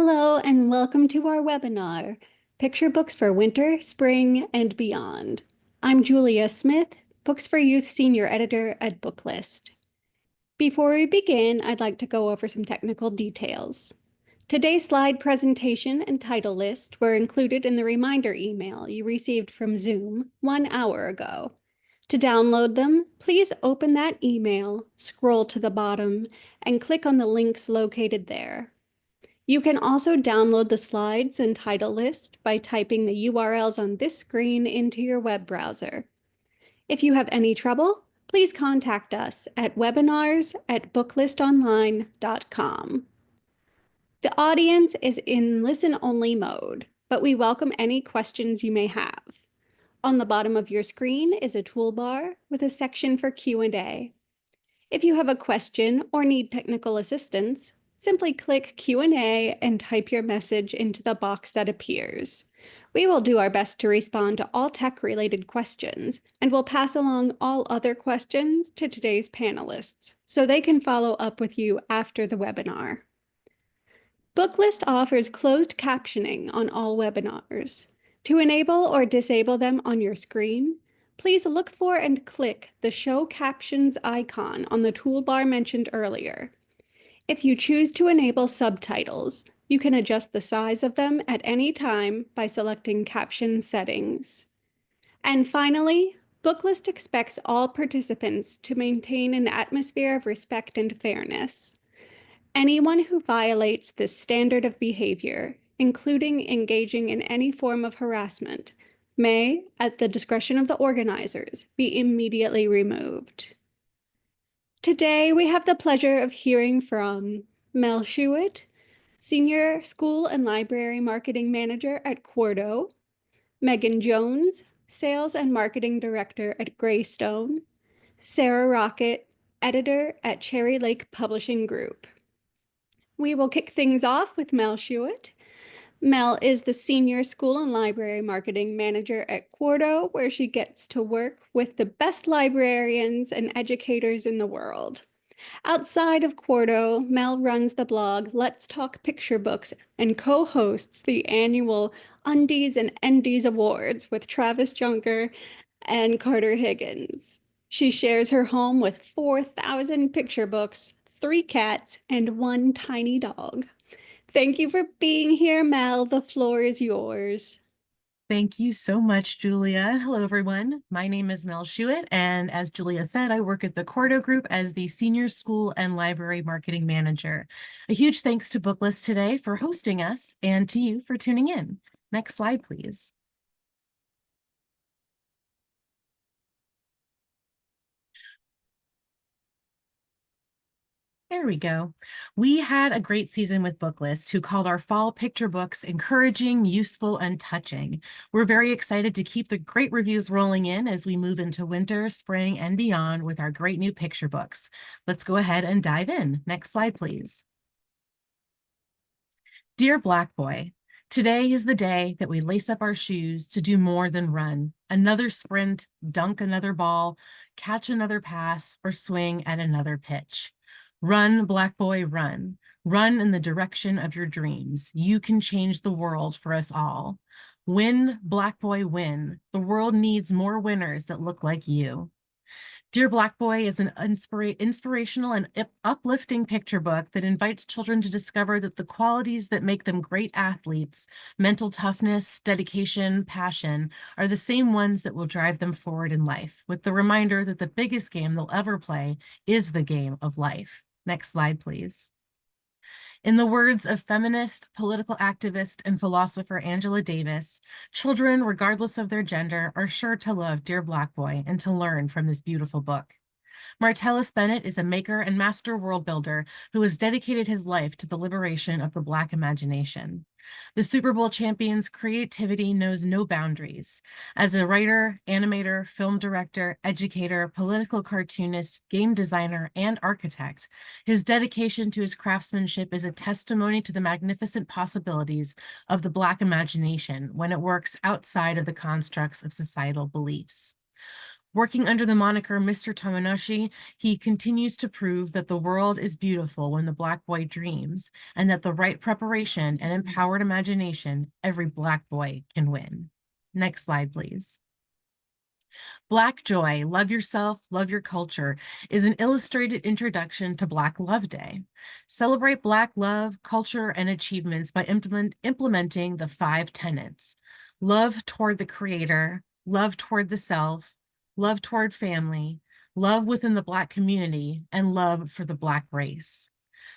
Hello and welcome to our webinar, Picture Books for Winter, Spring, and Beyond. I'm Julia Smith, Books for Youth Senior Editor at Booklist. Before we begin, I'd like to go over some technical details. Today's slide presentation and title list were included in the reminder email you received from Zoom 1 hour ago. To download them, please open that email, scroll to the bottom, and click on the links located there. You can also download the slides and title list by typing the URLs on this screen into your web browser. If you have any trouble, please contact us at webinars@booklistonline.com. The audience is in listen-only mode, but we welcome any questions you may have. On the bottom of your screen is a toolbar with a section for Q&A. If you have a question or need technical assistance, simply click Q&A and type your message into the box that appears. We will do our best to respond to all tech-related questions, and we'll pass along all other questions to today's panelists, so they can follow up with you after the webinar. Booklist offers closed captioning on all webinars. To enable or disable them on your screen, please look for and click the Show Captions icon on the toolbar mentioned earlier. If you choose to enable subtitles, you can adjust the size of them at any time by selecting Caption Settings. And finally, Booklist expects all participants to maintain an atmosphere of respect and fairness. Anyone who violates this standard of behavior, including engaging in any form of harassment, may, at the discretion of the organizers, be immediately removed. Today, we have the pleasure of hearing from Mel Schuett, Senior School and Library Marketing Manager at Quarto, Megan Jones, Sales and Marketing Director at Greystone, Sarah Rocket, Editor at Cherry Lake Publishing Group. We will kick things off with Mel Schuett. Mel is the Senior School and Library Marketing Manager at Quarto, where she gets to work with the best librarians and educators in the world. Outside of Quarto, Mel runs the blog Let's Talk Picture Books and co-hosts the annual Undies and Endies Awards with Travis Junker and Carter Higgins. She shares her home with 4,000 picture books, 3 cats, and 1 tiny dog. Thank you for being here, Mel. The floor is yours. Thank you so much, Julia. Hello, everyone. My name is Mel Schuett, and as Julia said, I work at the Quarto Group as the Senior School and Library Marketing Manager. A huge thanks to Booklist today for hosting us and to you for tuning in. Next slide, please. There we go. We had a great season with Booklist, who called our fall picture books encouraging, useful, and touching. We're very excited to keep the great reviews rolling in as we move into winter, spring, and beyond with our great new picture books. Let's go ahead and dive in. Next slide, please. Dear Black Boy, today is the day that we lace up our shoes to do more than run. Another sprint, dunk another ball, catch another pass, or swing at another pitch. Run, Black Boy, run. Run in the direction of your dreams. You can change the world for us all. Win, Black Boy, win. The world needs more winners that look like you. Dear Black Boy is an inspirational and uplifting picture book that invites children to discover that the qualities that make them great athletes, mental toughness, dedication, passion, are the same ones that will drive them forward in life, with the reminder that the biggest game they'll ever play is the game of life. Next slide, please. In the words of feminist, political activist, and philosopher Angela Davis, children, regardless of their gender, are sure to love Dear Black Boy and to learn from this beautiful book. Martellus Bennett is a maker and master world builder who has dedicated his life to the liberation of the Black imagination. The Super Bowl champion's creativity knows no boundaries. As a writer, animator, film director, educator, political cartoonist, game designer, and architect, his dedication to his craftsmanship is a testimony to the magnificent possibilities of the Black imagination when it works outside of the constructs of societal beliefs. Working under the moniker Mr. Tomonoshi, he continues to prove that the world is beautiful when the Black boy dreams, and that the right preparation and empowered imagination, every Black boy can win. Next slide, please. Black Joy, Love Yourself, Love Your Culture is an illustrated introduction to Black Love Day. Celebrate Black love, culture, and achievements by implementing the 5 tenets: love toward the creator, love toward the self, love toward family, love within the Black community, and love for the Black race.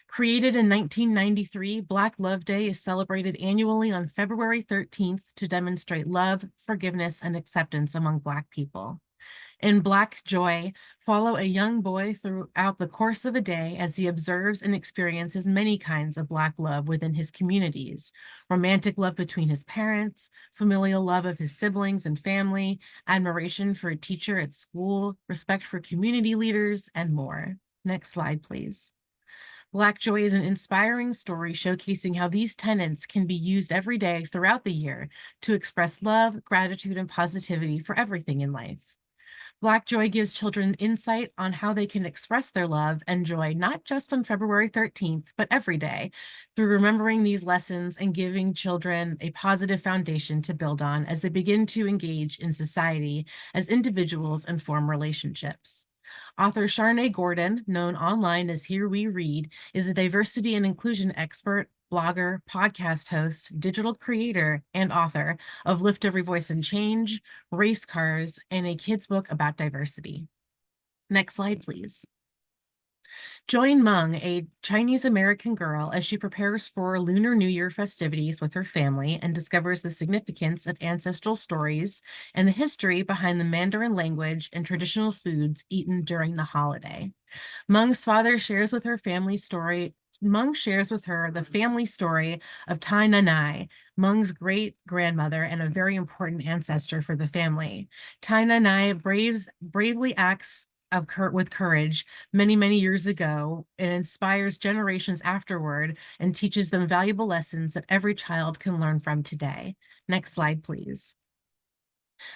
Created in 1993, Black Love Day is celebrated annually on February 13th to demonstrate love, forgiveness, and acceptance among Black people. In Black Joy, follow a young boy throughout the course of a day as he observes and experiences many kinds of Black love within his communities: romantic love between his parents, familial love of his siblings and family, admiration for a teacher at school, respect for community leaders, and more. Next slide, please. Black Joy is an inspiring story showcasing how these tenets can be used every day throughout the year to express love, gratitude, and positivity for everything in life. Black Joy gives children insight on how they can express their love and joy, not just on February 13th, but every day, through remembering these lessons and giving children a positive foundation to build on as they begin to engage in society as individuals and form relationships. Author Sharnae Gordon, known online as Here We Read, is a diversity and inclusion expert, blogger, podcast host, digital creator, and author of Lift Every Voice and Change, Race Cars, and a kid's book about diversity. Next slide, please. Join Meng, a Chinese-American girl, as she prepares for Lunar New Year festivities with her family and discovers the significance of ancestral stories and the history behind the Mandarin language and traditional foods eaten during the holiday. Meng's father shares with her family story. Meng shares with her the family story of Tai Nanai, Meng's great-grandmother and a very important ancestor for the family. Tai Nanai bravely acts with courage many, many years ago and inspires generations afterward and teaches them valuable lessons that every child can learn from today. Next slide, please.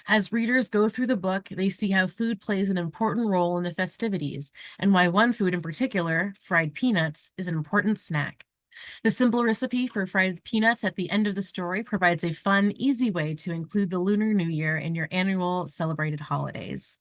As readers go through the book, they see how food plays an important role in the festivities and why one food in particular, fried peanuts, is an important snack. The simple recipe for fried peanuts at the end of the story provides a fun, easy way to include the Lunar New Year in your annual celebrated holidays.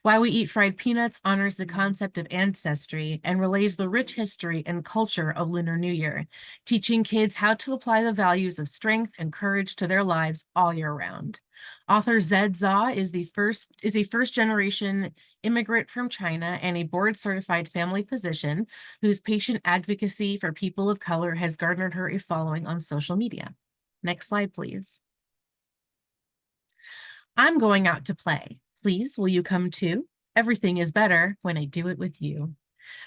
Why We Eat Fried Peanuts honors the concept of ancestry and relays the rich history and culture of Lunar New Year, teaching kids how to apply the values of strength and courage to their lives all year round. Author Zed Zah is a first-generation immigrant from China and a board-certified family physician whose patient advocacy for people of color has garnered her a following on social media. Next slide, please. I'm going out to play. Please, will you come too? Everything is better when I do it with you.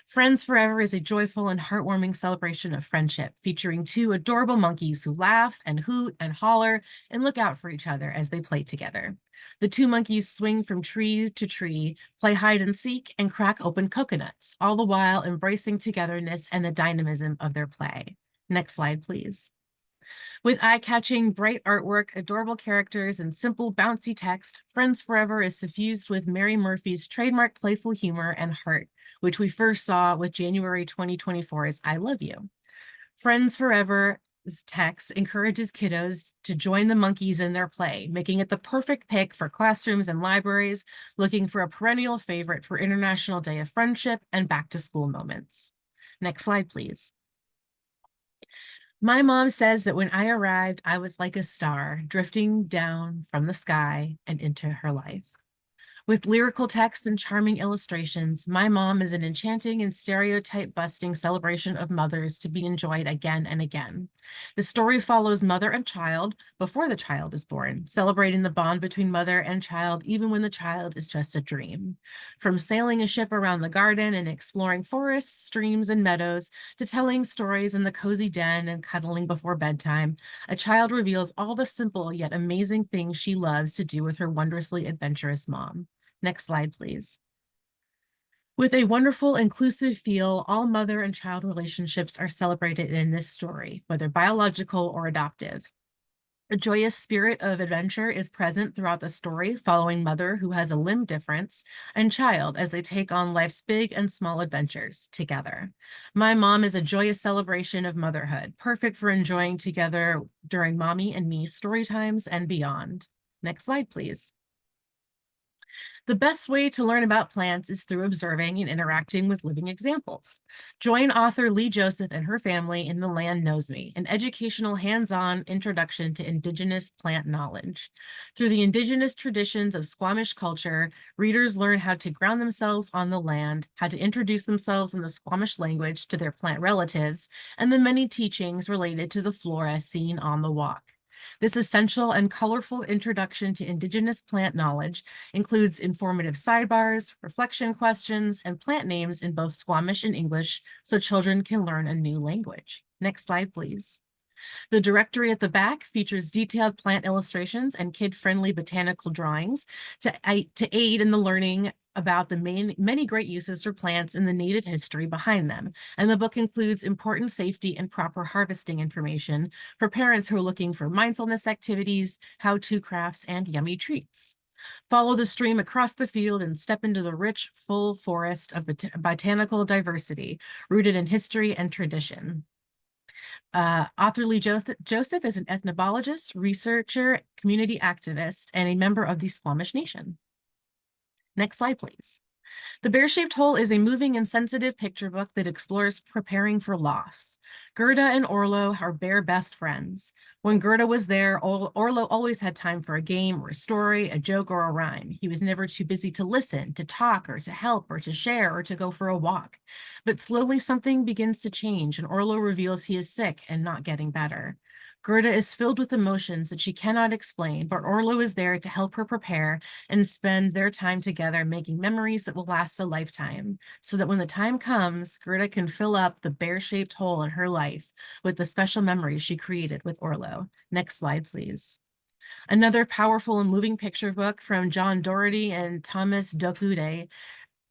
Friends Forever is a joyful and heartwarming celebration of friendship, featuring 2 adorable monkeys who laugh and hoot and holler and look out for each other as they play together. The 2 monkeys swing from tree to tree, play hide and seek, and crack open coconuts, all the while embracing togetherness and the dynamism of their play. Next slide, please. With eye-catching, bright artwork, adorable characters, and simple, bouncy text, Friends Forever is suffused with Mary Murphy's trademark playful humor and heart, which we first saw with January 2024's I Love You. Friends Forever's text encourages kiddos to join the monkeys in their play, making it the perfect pick for classrooms and libraries looking for a perennial favorite for International Day of Friendship and back-to-school moments. Next slide, please. My mom says that when I arrived, I was like a star drifting down from the sky and into her life. With lyrical text and charming illustrations, My Mom is an enchanting and stereotype-busting celebration of mothers to be enjoyed again and again. The story follows mother and child before the child is born, celebrating the bond between mother and child even when the child is just a dream. From sailing a ship around the garden and exploring forests, streams, and meadows, to telling stories in the cozy den and cuddling before bedtime, a child reveals all the simple yet amazing things she loves to do with her wondrously adventurous mom. Next slide, please. With a wonderful, inclusive feel, all mother and child relationships are celebrated in this story, whether biological or adoptive. A joyous spirit of adventure is present throughout the story, following mother who has a limb difference and child as they take on life's big and small adventures together. My Mom is a joyous celebration of motherhood, perfect for enjoying together during mommy and me story times and beyond. Next slide, please. The best way to learn about plants is through observing and interacting with living examples. Join author Lee Joseph and her family in The Land Knows Me, an educational hands-on introduction to Indigenous plant knowledge. Through the Indigenous traditions of Squamish culture, readers learn how to ground themselves on the land, how to introduce themselves in the Squamish language to their plant relatives, and the many teachings related to the flora seen on the walk. This essential and colorful introduction to Indigenous plant knowledge includes informative sidebars, reflection questions, and plant names in both Squamish and English so children can learn a new language. Next slide, please. The directory at the back features detailed plant illustrations and kid-friendly botanical drawings to aid in the learning about the many great uses for plants and the native history behind them. And the book includes important safety and proper harvesting information for parents who are looking for mindfulness activities, how-to crafts, and yummy treats. Follow the stream across the field and step into the rich, full forest of botanical diversity, rooted in history and tradition. Author Lee Joseph is an ethnobologist, researcher, community activist, and a member of the Squamish Nation. Next slide, please. The Bear-Shaped Hole is a moving and sensitive picture book that explores preparing for loss. Gerda and Orlo are bear best friends. When Gerda was there, Orlo always had time for a game or a story, a joke or a rhyme. He was never too busy to listen, to talk, or to help, or to share, or to go for a walk. But slowly something begins to change, and Orlo reveals he is sick and not getting better. Gerda is filled with emotions that she cannot explain, but Orlo is there to help her prepare and spend their time together making memories that will last a lifetime, so that when the time comes, Gerda can fill up the bear-shaped hole in her life with the special memories she created with Orlo. Next slide, please. Another powerful and moving picture book from John Doherty and Thomas Dokude,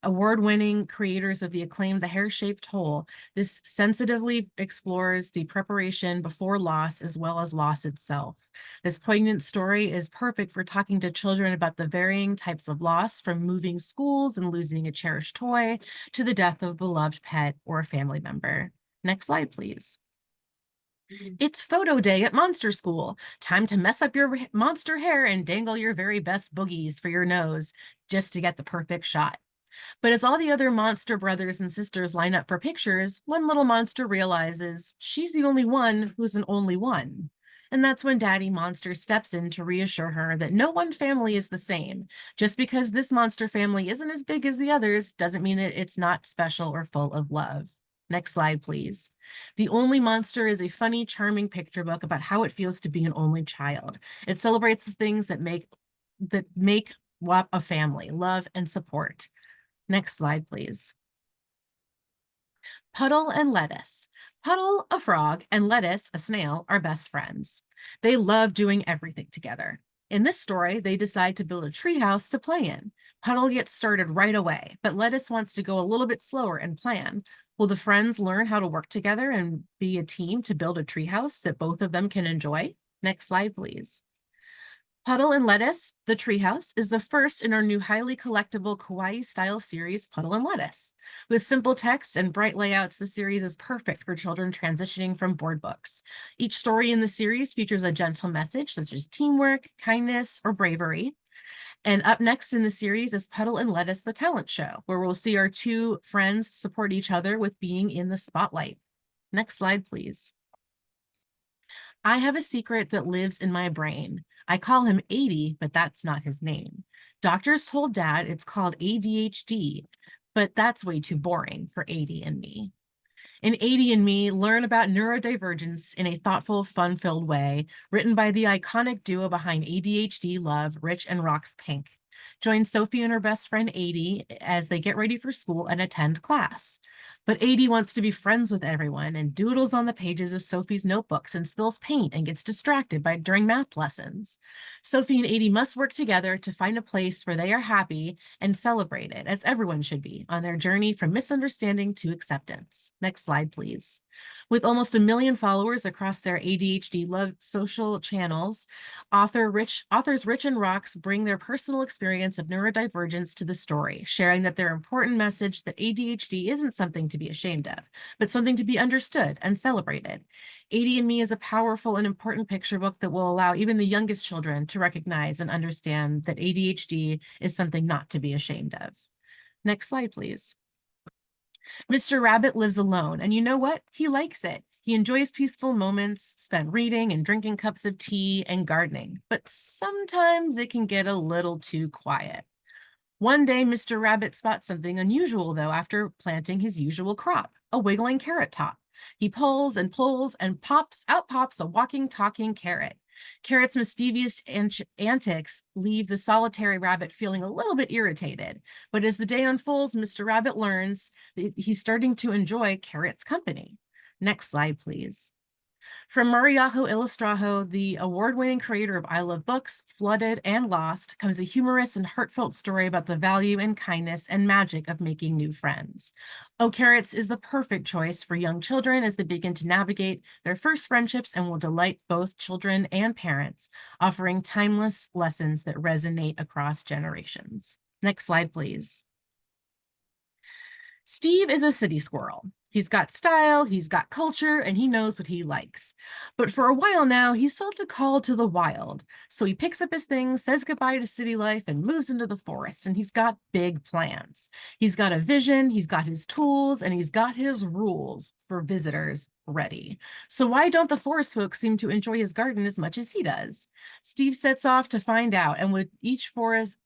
award-winning creators of the acclaimed The Hair-Shaped Hole. This sensitively explores the preparation before loss as well as loss itself. This poignant story is perfect for talking to children about the varying types of loss, from moving schools and losing a cherished toy to the death of a beloved pet or a family member. Next slide, please. It's photo day at Monster School. Time to mess up your monster hair and dangle your very best boogies for your nose just to get the perfect shot. But as all the other monster brothers and sisters line up for pictures, one little monster realizes she's the only one who's an only one. And that's when Daddy Monster steps in to reassure her that no one family is the same. Just because this monster family isn't as big as the others doesn't mean that it's not special or full of love. Next slide, please. The Only Monster is a funny, charming picture book about how it feels to be an only child. It celebrates the things that make a family, love and support. Next slide, please. Puddle and Lettuce. Puddle, a frog, and Lettuce, a snail, are best friends. They love doing everything together. In this story, they decide to build a treehouse to play in. Puddle gets started right away, but Lettuce wants to go a little bit slower and plan. Will the friends learn how to work together and be a team to build a treehouse that both of them can enjoy? Next slide, please. Puddle and Lettuce, The Treehouse, is the first in our new highly collectible kawaii-style series, Puddle and Lettuce. With simple text and bright layouts, the series is perfect for children transitioning from board books. Each story in the series features a gentle message, such as teamwork, kindness, or bravery. And up next in the series is Puddle and Lettuce, The Talent Show, where we'll see our two friends support each other with being in the spotlight. Next slide, please. I have a secret that lives in my brain. I call him 80, but that's not his name. Doctors told Dad it's called ADHD, but that's way too boring for 80 and me. In 80 and Me, learn about neurodivergence in a thoughtful, fun-filled way, written by the iconic duo behind ADHD love, Rich and Rox Pink. Join Sophie and her best friend 80 as they get ready for school and attend class. But AD wants to be friends with everyone and doodles on the pages of Sophie's notebooks and spills paint and gets distracted during math lessons. Sophie and AD must work together to find a place where they are happy and celebrated, as everyone should be, on their journey from misunderstanding to acceptance. Next slide, please. With almost 1 million followers across their ADHD love social channels, authors Rich and Rocks bring their personal experience of neurodivergence to the story, sharing that their important message that ADHD isn't something to be ashamed of, but something to be understood and celebrated. AD and Me is a powerful and important picture book that will allow even the youngest children to recognize and understand that ADHD is something not to be ashamed of. Next slide, please. Mr. Rabbit lives alone, and you know what? He likes it. He enjoys peaceful moments spent reading and drinking cups of tea and gardening, but sometimes it can get a little too quiet. One day, Mr. Rabbit spots something unusual, though, after planting his usual crop, a wiggling carrot top. He pulls and pulls, and out pops a walking, talking carrot. Carrot's mischievous antics leave the solitary rabbit feeling a little bit irritated. But as the day unfolds, Mr. Rabbit learns that he's starting to enjoy Carrot's company. Next slide, please. From Mariajo Ilustrajo, the award-winning creator of I Love Books, Flooded, and Lost, comes a humorous and heartfelt story about the value and kindness and magic of making new friends. Oh Carrots is the perfect choice for young children as they begin to navigate their first friendships and will delight both children and parents, offering timeless lessons that resonate across generations. Next slide, please. Steve is a city squirrel. He's got style, he's got culture, and he knows what he likes. But for a while now, he's felt a call to the wild. So he picks up his things, says goodbye to city life, and moves into the forest. And he's got big plans. He's got a vision, he's got his tools, and he's got his rules for visitors ready. So why don't the forest folks seem to enjoy his garden as much as he does? Steve sets off to find out, and with each forest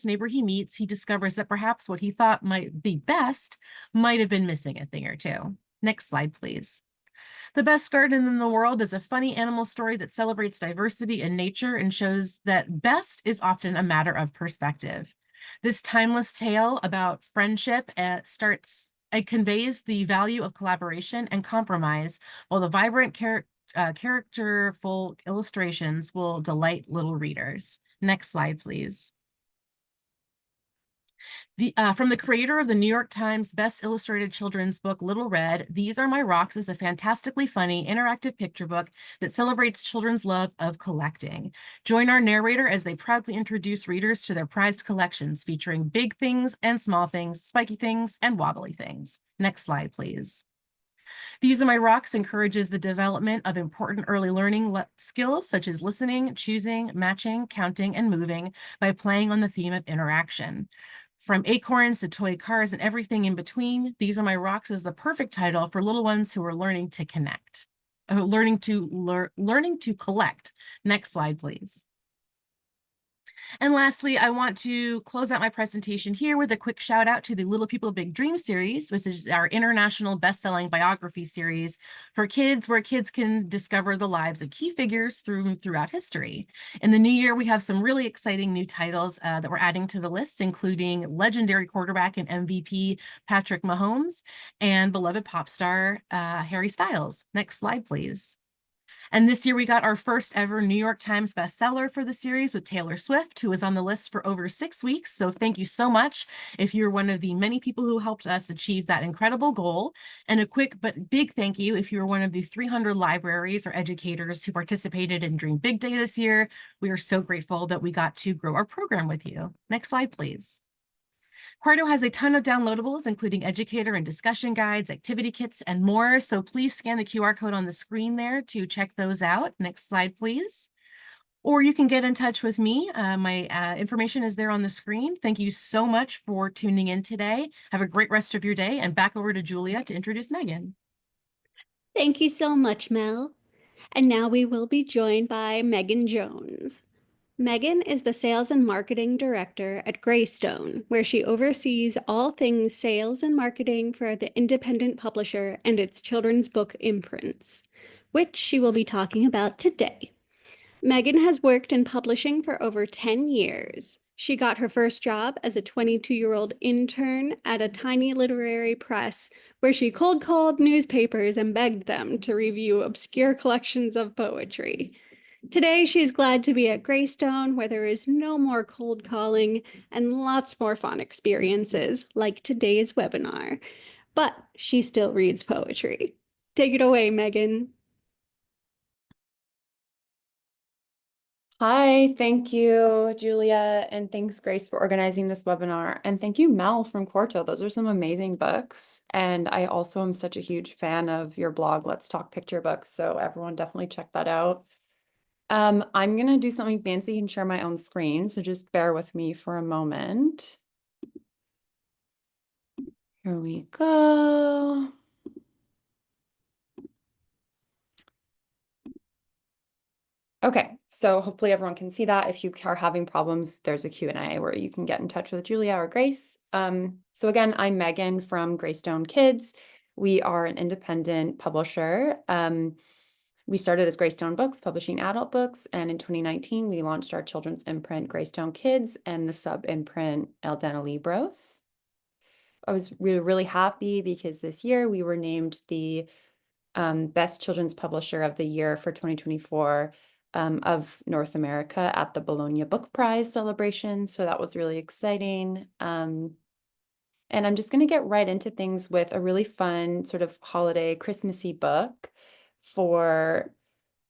neighbor he meets, he discovers that perhaps what he thought might be best might have been missing a thing or two. Next slide, please. The Best Garden in the World is a funny animal story that celebrates diversity in nature and shows that best is often a matter of perspective. This timeless tale about friendship conveys the value of collaboration and compromise, while the vibrant characterful illustrations will delight little readers. Next slide, please. From the creator of the New York Times Best Illustrated Children's Book, Little Red, These Are My Rocks is a fantastically funny, interactive picture book that celebrates children's love of collecting. Join our narrator as they proudly introduce readers to their prized collections, featuring big things and small things, spiky things and wobbly things. Next slide, please. These Are My Rocks encourages the development of important early learning skills such as listening, choosing, matching, counting, and moving by playing on the theme of interaction. From acorns to toy cars and everything in between, These Are My Rocks is the perfect title for little ones who are learning to connect, learning to collect. Next slide, please. And lastly, I want to close out my presentation here with a quick shout out to the Little People Big Dream series, which is our international best-selling biography series for kids, where kids can discover the lives of key figures throughout history. In the new year, we have some really exciting new titles that we're adding to the list, including legendary quarterback and MVP Patrick Mahomes and beloved pop star Harry Styles. Next slide, please. And this year we got our first ever New York Times bestseller for the series with Taylor Swift, who was on the list for over 6 weeks. So thank you so much if you're one of the many people who helped us achieve that incredible goal. And a quick but big thank you if you're one of the 300 libraries or educators who participated in Dream Big Day this year. We are so grateful that we got to grow our program with you. Next slide, please. Quarto has a ton of downloadables, including educator and discussion guides, activity kits, and more. So please scan the QR code on the screen there to check those out. Next slide, please. Or you can get in touch with me. My information is there on the screen. Thank you so much for tuning in today. Have a great rest of your day, and back over to Julia to introduce Megan. Thank you so much, Mel. And now we will be joined by Megan Jones. Megan is the Sales and Marketing Director at Greystone, where she oversees all things sales and marketing for the independent publisher and its children's book imprints, which she will be talking about today. Megan has worked in publishing for over 10 years. She got her first job as a 22-year-old intern at a tiny literary press where she cold called newspapers and begged them to review obscure collections of poetry. Today, she's glad to be at Greystone, where there is no more cold calling and lots more fun experiences like today's webinar. But she still reads poetry. Take it away, Megan. Hi, thank you, Julia, and thanks, Grace, for organizing this webinar. And thank you, Mel from Quarto. Those are some amazing books. And I also am such a huge fan of your blog, Let's Talk Picture Books. So everyone definitely check that out. I'm gonna do something fancy and share my own screen, so just bear with me for a moment. Here we go. Okay, so hopefully everyone can see that. If you are having problems, there's a Q&A where you can get in touch with Julia or Grace. So again, I'm Megan from Greystone Kids. We are an independent publisher. We started as Greystone Books, publishing adult books, and in 2019, we launched our children's imprint, Greystone Kids, and the sub-imprint, El Dana Libros. We were really happy because this year we were named the Best Children's Publisher of the Year for 2024 of North America at the Bologna Book Prize celebration. So that was really exciting. And I'm just going to get right into things with a really fun sort of holiday Christmassy book for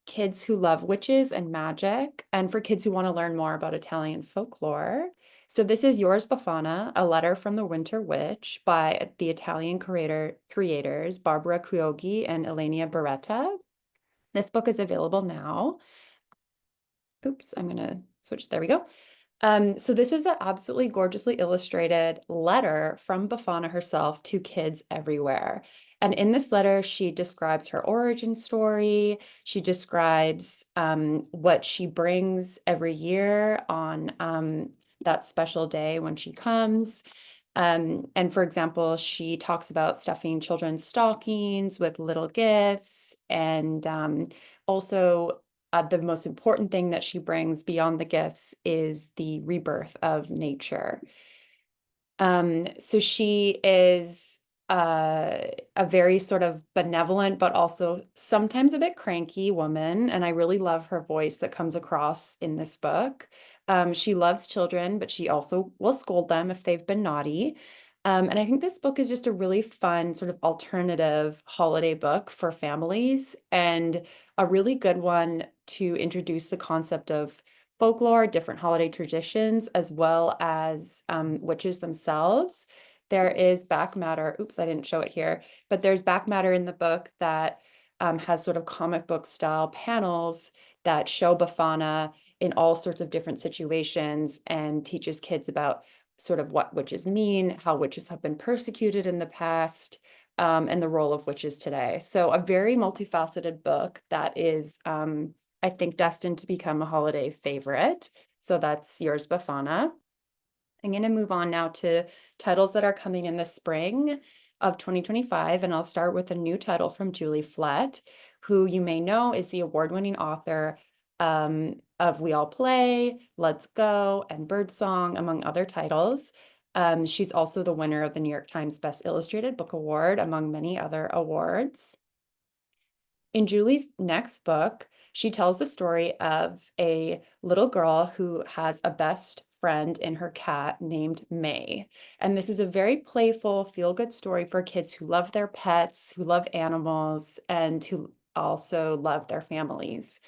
kids who love witches and magic, and for kids who want to learn more about Italian folklore. So this is Yours Befana, A Letter from the Winter Witch by the Italian creators Barbara Cuoghi and Elenia Beretta. This book is available now. Oops, I'm going to switch. There we go. So this is an absolutely gorgeously illustrated letter from Befana herself to kids everywhere. And in this letter, she describes her origin story. She describes what she brings every year on that special day when she comes. And for example, she talks about stuffing children's stockings with little gifts, and also the most important thing that she brings beyond the gifts is the rebirth of nature. So she is a very sort of benevolent, but also sometimes a bit cranky woman. And I really love her voice that comes across in this book. She loves children, but she also will scold them if they've been naughty. And I think this book is just a really fun sort of alternative holiday book for families, and a really good one to introduce the concept of folklore, different holiday traditions, as well as witches themselves. There is back matter. Oops, I didn't show it here, but there's back matter in the book that has sort of comic book style panels that show Befana in all sorts of different situations and teaches kids about sort of what witches mean, how witches have been persecuted in the past, and the role of witches today. So a very multifaceted book that is, I think, destined to become a holiday favorite. So that's Yours Befana. I'm going to move on now to titles that are coming in the spring of 2025, and I'll start with a new title from Julie Flett, who you may know is the award-winning author of We All Play, Let's Go, and Birdsong, among other titles. She's also the winner of the New York Times Best Illustrated Book Award, among many other awards. In Julie's next book, she tells the story of a little girl who has a best friend in her cat named May. And this is a very playful, feel-good story for kids who love their pets, who love animals, and who also love their families.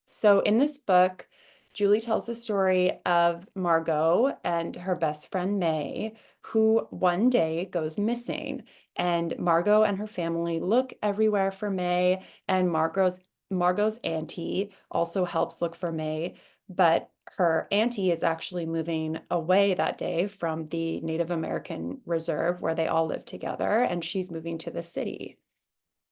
So in this book, Julie tells the story of Margot and her best friend May, who one day goes missing. And Margot and her family look everywhere for May, and Margot's auntie also helps look for May, but her auntie is actually moving away that day from the Native American reserve where they all live together, and she's moving to the city.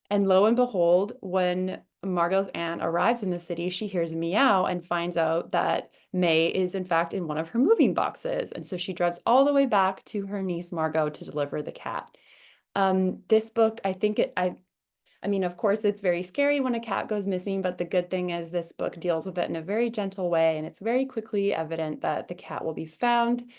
And lo and behold, when Margot's aunt arrives in the city, she hears a meow and finds out that May is in fact in one of her moving boxes. And so she drives all the way back to her niece Margot to deliver the cat. This book, I I mean, of course, it's very scary when a cat goes missing, but the good thing is this book deals with it in a very gentle way, and it's very quickly evident that the cat will be found.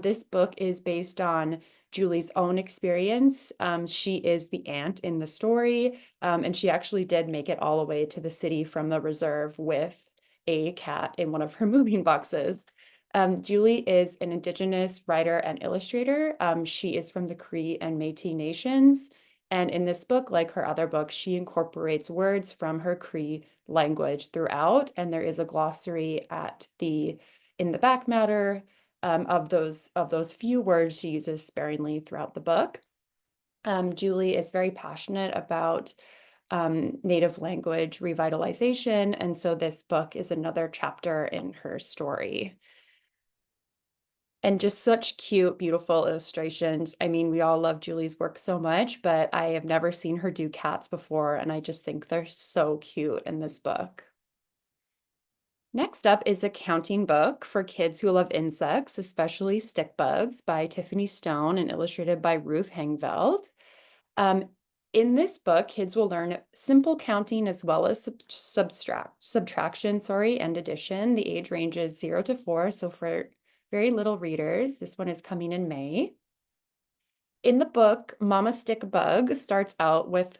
This book is based on Julie's own experience. She is the aunt in the story, and she actually did make it all the way to the city from the reserve with a cat in one of her moving boxes. Julie is an Indigenous writer and illustrator. She is from the Cree and Métis nations. And in this book, like her other books, she incorporates words from her Cree language throughout. And there is a glossary in the back matter of those few words she uses sparingly throughout the book. Julie is very passionate about Native language revitalization. And so this book is another chapter in her story. And just such cute, beautiful illustrations. I mean, we all love Julie's work so much, but I have never seen her do cats before, and I just think they're so cute in this book. Next up is a counting book for kids who love insects, especially stick bugs, by Tiffany Stone and illustrated by Ruth Hengveld. In this book, kids will learn simple counting as well as subtraction, and addition. The age range is 0 to 4, so for very little readers. This one is coming in May. In the book, Mama Stick Bug starts out with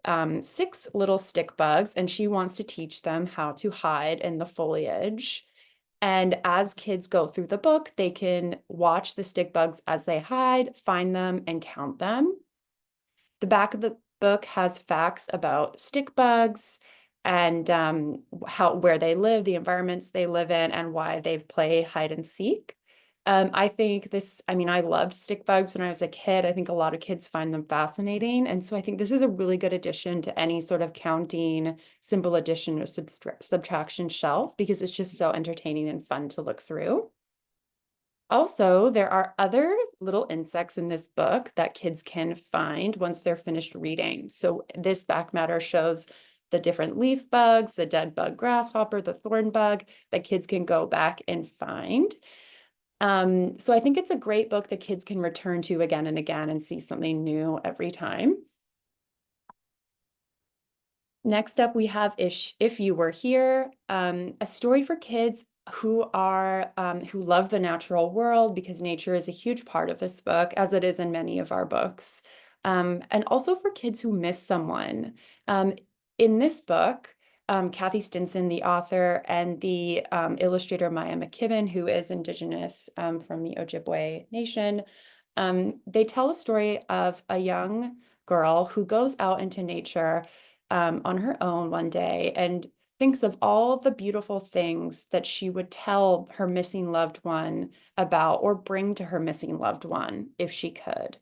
6 little stick bugs, and she wants to teach them how to hide in the foliage. And as kids go through the book, they can watch the stick bugs as they hide, find them, and count them. The back of the book has facts about stick bugs and where they live, the environments they live in, and why they play hide and seek. I mean, I loved stick bugs when I was a kid. I think a lot of kids find them fascinating. And so I think this is a really good addition to any sort of counting, simple addition, or subtraction shelf, because it's just so entertaining and fun to look through. Also, there are other little insects in this book that kids can find once they're finished reading. So this back matter shows the different leaf bugs, the dead bug grasshopper, the thorn bug that kids can go back and find. So I think it's a great book that kids can return to again and again and see something new every time. Next up, we have If You Were Here, a story for kids who love the natural world, because nature is a huge part of this book, as it is in many of our books. And also for kids who miss someone. In this book, Kathy Stinson, the author, and the illustrator Maya McKibben, who is Indigenous from the Ojibwe Nation, they tell a story of a young girl who goes out into nature on her own one day and thinks of all the beautiful things that she would tell her missing loved one about, or bring to her missing loved one if she could,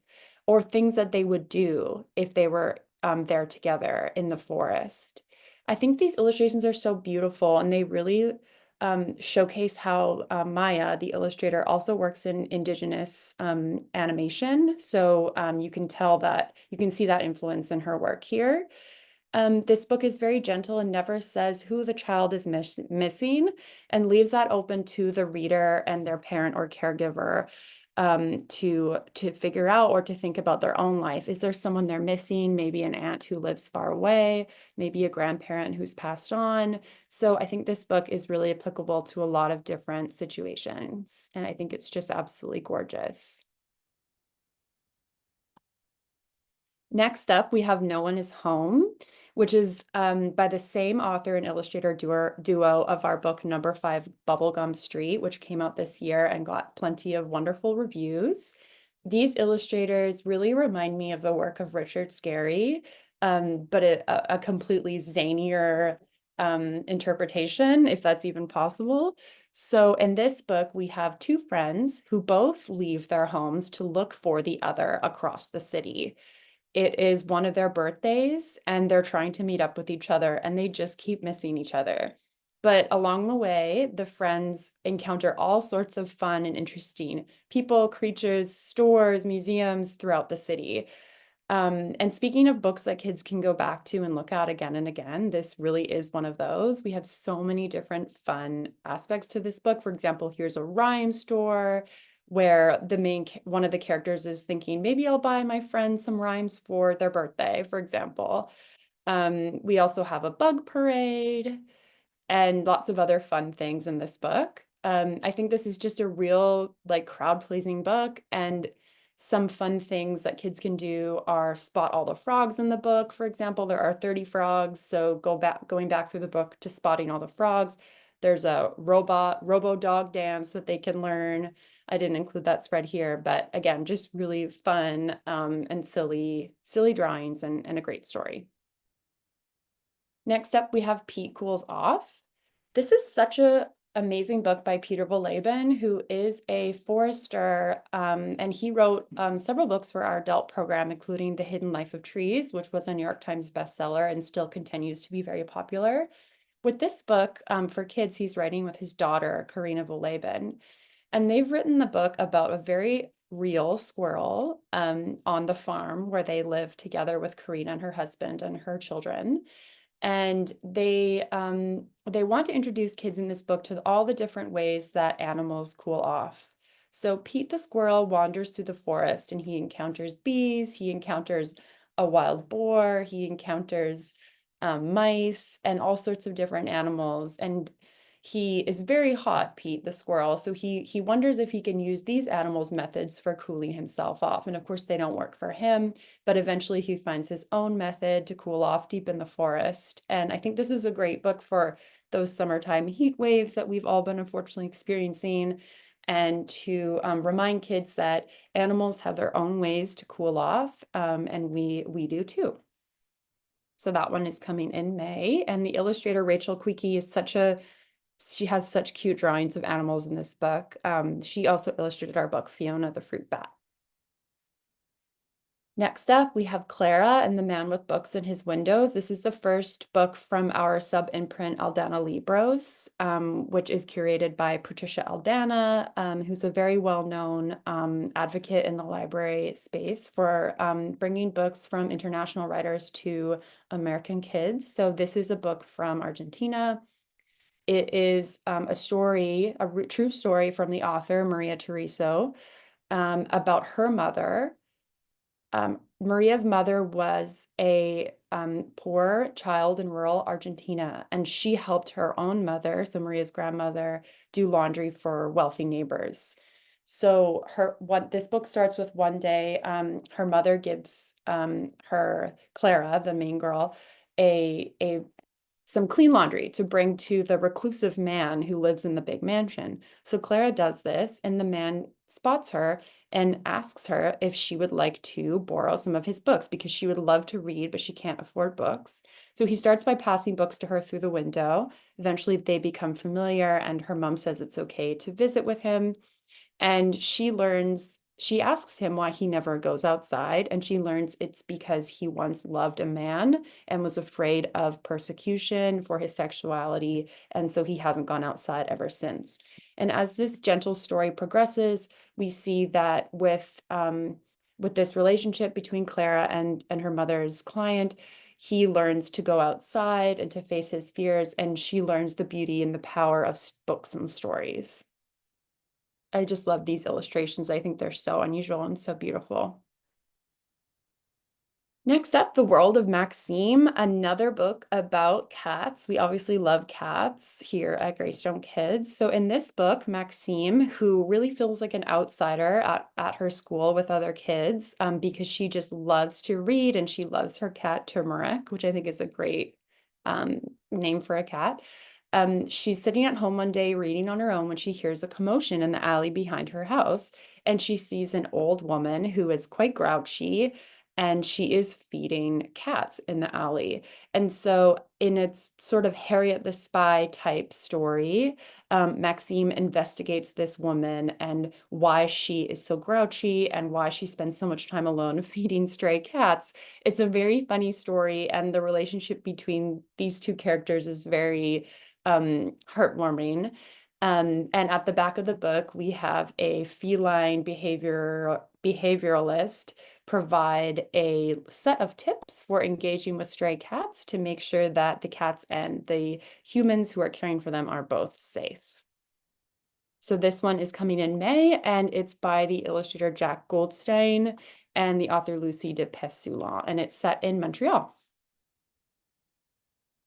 or things that they would do if they were there together in the forest. I think these illustrations are so beautiful, and they really showcase how Maya, the illustrator, also works in Indigenous animation. So you can see that influence in her work here. This book is very gentle and never says who the child is missing, and leaves that open to the reader and their parent or caregiver to figure out, or to think about their own life. Is there someone they're missing? Maybe an aunt who lives far away, maybe a grandparent who's passed on. So I think this book is really applicable to a lot of different situations, and I think it's just absolutely gorgeous. Next up, we have No One Is Home, which is by the same author and illustrator duo of our book number 5, Bubblegum Street, which came out this year and got plenty of wonderful reviews. These illustrators really remind me of the work of Richard Scarry, but a completely zanier interpretation, if that's even possible. So in this book, we have 2 friends who both leave their homes to look for the other across the city. It is one of their birthdays, and they're trying to meet up with each other, and they just keep missing each other. But along the way, the friends encounter all sorts of fun and interesting people, creatures, stores, museums throughout the city. And speaking of books that kids can go back to and look at again and again, this really is one of those. We have so many different fun aspects to this book. For example, here's a rhyme store. where one of the characters is thinking, maybe I'll buy my friend some rhymes for their birthday, for example. We also have a bug parade and lots of other fun things in this book. I think this is just a real like crowd-pleasing book, and some fun things that kids can do are spot all the frogs in the book. For example, there are 30 frogs, so going back through the book to spotting all the frogs. There's a robo dog dance that they can learn. I didn't include that spread here, but again, just really fun and silly drawings and a great story. Next up, we have Pete Cools Off. This is such a amazing book by Peter Voleben, who is a forester, and he wrote several books for our adult program, including The Hidden Life of Trees, which was a New York Times bestseller and still continues to be very popular. With this book for kids, he's writing with his daughter, Karina Voleben, and they've written the book about a very real squirrel on the farm where they live together with Karina and her husband and her children. And they want to introduce kids in this book to all the different ways that animals cool off. So Pete the squirrel wanders through the forest and he encounters bees, he encounters a wild boar, he encounters mice and all sorts of different animals. And he is very hot, Pete the squirrel. So he wonders if he can use these animals' methods for cooling himself off. And of course, they don't work for him, but eventually he finds his own method to cool off deep in the forest. And I think this is a great book for those summertime heat waves that we've all been unfortunately experiencing, and to remind kids that animals have their own ways to cool off, and we do too. So that one is coming in May, and the illustrator Rachel Quickie is she has such cute drawings of animals in this book. She also illustrated our book, Fiona the Fruit Bat. Next up, we have Clara and the Man with Books in His Windows. This is the first book from our sub-imprint Aldana Libros, which is curated by Patricia Aldana, who's a very well-known advocate in the library space for bringing books from international writers to American kids. So this is a book from Argentina. It is a true story from the author, Maria Teresa, about her mother. Maria's mother was a poor child in rural Argentina, and she helped her own mother, so Maria's grandmother, do laundry for wealthy neighbors. So this book starts with one day, her mother gives her Clara, the main girl, some clean laundry to bring to the reclusive man who lives in the big mansion. So Clara does this, and the man spots her and asks her if she would like to borrow some of his books because she would love to read, but she can't afford books. So he starts by passing books to her through the window. Eventually, they become familiar, and her mom says it's okay to visit with him. And she asks him why he never goes outside, and she learns it's because he once loved a man and was afraid of persecution for his sexuality, and so he hasn't gone outside ever since. And as this gentle story progresses, we see that with this relationship between Clara and her mother's client, he learns to go outside and to face his fears, and she learns the beauty and the power of books and stories. I just love these illustrations. I think they're so unusual and so beautiful. Next up, The World of Maxime, another book about cats. We obviously love cats here at Greystone Kids. So in this book, Maxime, who really feels like an outsider at her school with other kids, because she just loves to read and she loves her cat Turmeric, which I think is a great name for a cat. She's sitting at home one day reading on her own when she hears a commotion in the alley behind her house, and she sees an old woman who is quite grouchy, and she is feeding cats in the alley. And so in its sort of Harriet the Spy type story, Maxime investigates this woman and why she is so grouchy and why she spends so much time alone feeding stray cats. It's a very funny story, and the relationship between these two characters is very heartwarming. And at the back of the book, we have a feline behavioralist provide a set of tips for engaging with stray cats to make sure that the cats and the humans who are caring for them are both safe. So this one is coming in May, and it's by the illustrator Jack Goldstein and the author Lucy de Pessoulin, and it's set in Montreal.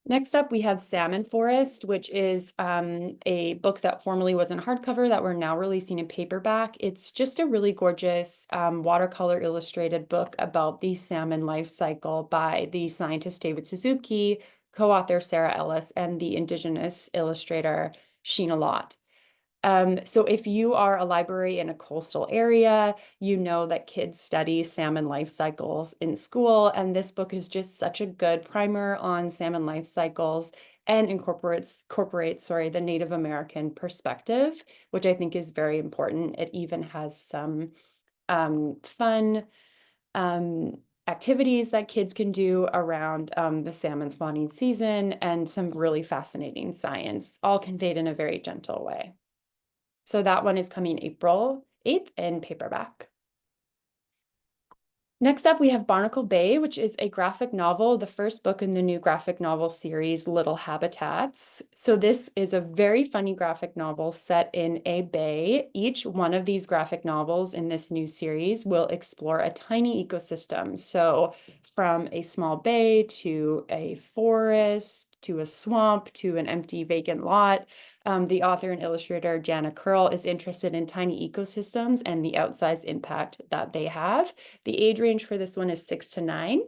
Next up, we have Salmon Forest, which is a book that formerly was in hardcover that we're now releasing in paperback. It's just a really gorgeous watercolor illustrated book about the salmon life cycle by the scientist David Suzuki, co-author Sarah Ellis, and the Indigenous illustrator Sheena Lott. So if you are a library in a coastal area, you know that kids study salmon life cycles in school, and this book is just such a good primer on salmon life cycles and incorporates the Native American perspective, which I think is very important. It even has some fun activities that kids can do around the salmon spawning season and some really fascinating science, all conveyed in a very gentle way. So that one is coming April 8th in paperback. Next up, we have Barnacle Bay, which is a graphic novel, the first book in the new graphic novel series, Little Habitats. So this is a very funny graphic novel set in a bay. Each one of these graphic novels in this new series will explore a tiny ecosystem. So from a small bay to a forest, to a swamp, to an empty vacant lot. The author and illustrator Jana Curl is interested in tiny ecosystems and the outsized impact that they have. The age range for this one is 6 to 9.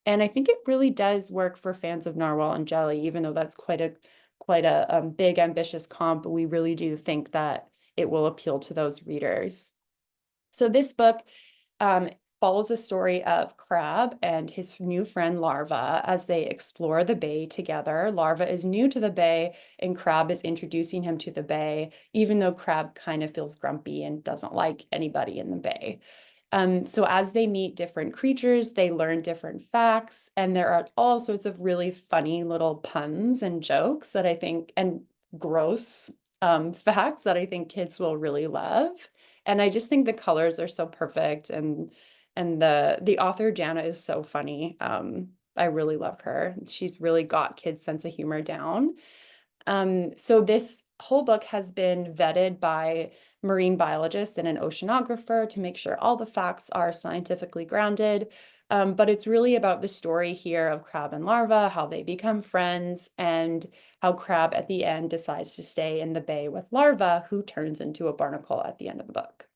And I think it really does work for fans of Narwhal and Jelly, even though that's quite a big, ambitious comp. We really do think that it will appeal to those readers. So this book follows the story of Crab and his new friend Larva as they explore the bay together. Larva is new to the bay, and Crab is introducing him to the bay, even though Crab kind of feels grumpy and doesn't like anybody in the bay. So as they meet different creatures, they learn different facts, and there are all sorts of really funny little puns and jokes that I think, and gross facts that I think kids will really love. And I just think the colors are so perfect, and the author Jana is so funny. I really love her. She's really got kids' sense of humor down. So this whole book has been vetted by marine biologists and an oceanographer to make sure all the facts are scientifically grounded. But it's really about the story here of Crab and Larva, how they become friends, and how Crab at the end decides to stay in the bay with Larva, who turns into a barnacle at the end of the book.